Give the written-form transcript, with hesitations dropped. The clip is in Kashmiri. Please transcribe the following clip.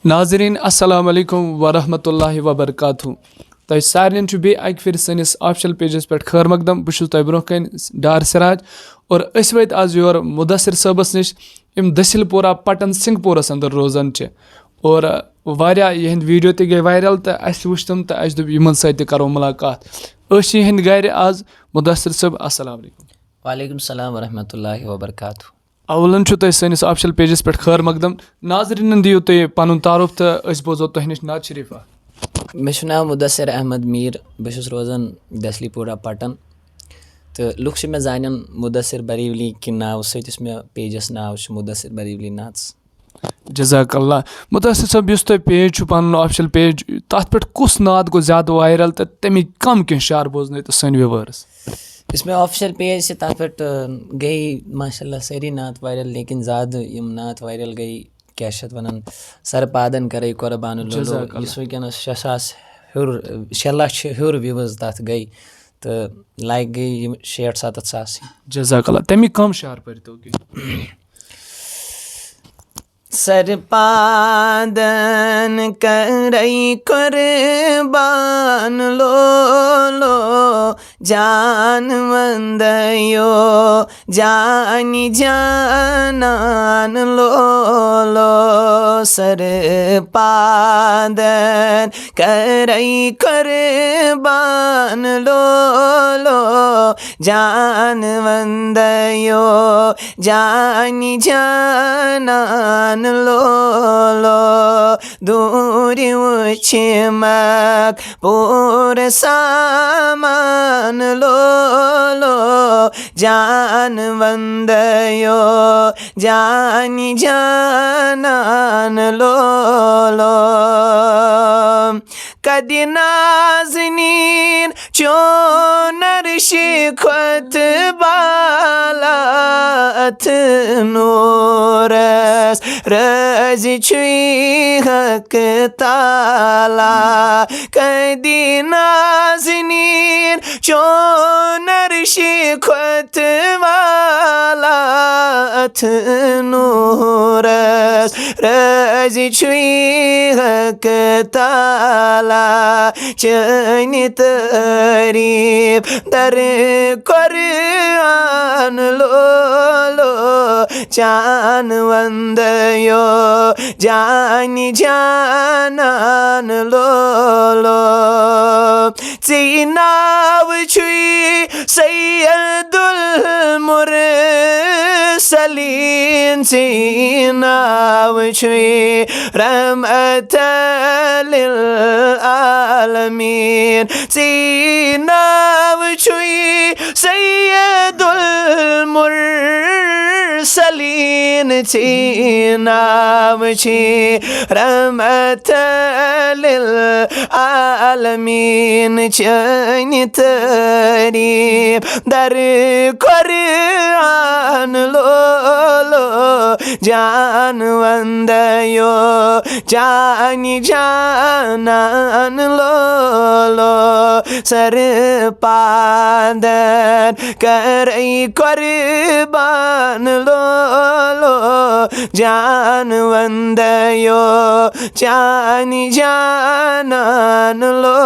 नाज़रीन अस्सलाम वालेकुम वरहमतुल्लाहि वबरकातुहू तोह सारिन बे अक फिर सनिस ऑफिशियल पेजस पे खैर मकदम बहुत तोह ब्रोह कन डार सिराज और अस वत आज योर मुदस्सिर सबस निश यम दसिलपोरा पटन सिंहपोरस अंदर रोजान और वारिया यहंद वीडियो ते गई वायरल तो अस वुच तम तो अस दोप यमन सत करो मुलाकात अस यहंद गर आज मुदस्सिर सब अस्सलाम वालेकुम। वालेकुम सलाम वरहमतुल्लाहि वबरकातुहू। अवलन तुह सनिस ऑफिशियल पेजस पे खैर मकदम नाज़रीन दियो तुह पनुन तारुफ तो अस बोजो तुह निश नाज शरीफा। मे नाव मुदस्सिर अहमद मीर बस रोजान दसलीपोरा पटन तो लुक मे जान मुदस्सिर बरीवली कि नाव सत मे पेजस नाव मुदस्सिर बरीवली नाच। जज़ाकल्ला। मुदस्सिर सब तुह पेज पन ऑफिशियल पेज तथ पे कुस नात गो ज्यादा वायरल तो तमी कम कह शार बोजन तो सन व्यूवर्स। इसमें ऑफिशियल पेज से तथ पे गई माशाल्लाह सारी नात वायरल लेकिन ज़्यादा यम नात वायरल गई क्या वन सरपादन करे कुर्बान इस वनस 6 लाख हर व्यूज तथ गई तो लाइक गई 60-70 सास। जज़ाकल्ला। तमी कम शार पर तो सरपादन करई कुर्बान लो जान वंदयो जानी जानान लो सरपादन करई कुर्बान लो जान वंदयो जानी जानान लो दूर उछमक पूर सामान लो जान वंदयो जानी जानान लो कदी नाज़नीन चोनर शिखत बालात नूरस रज छुई हक ताला कदी नाज़नीन चोनर शिखत बालात नूरस रज छुई हक ताला चन तारीफ दर कुरान लो जान वंदयो जानी जानान लो नाव छुई सैयदुल मुरसलीन नाव छुई रहमतल आलमीन नाव छुई सैयदुल मुरसलीन नाव छी रहमतल आलमीन चन तारीफ दर कुरान लो जान वंदयो जानी जानान लो सरपादन करई कुर्बान लो जान वंदयो जानी जानान लो।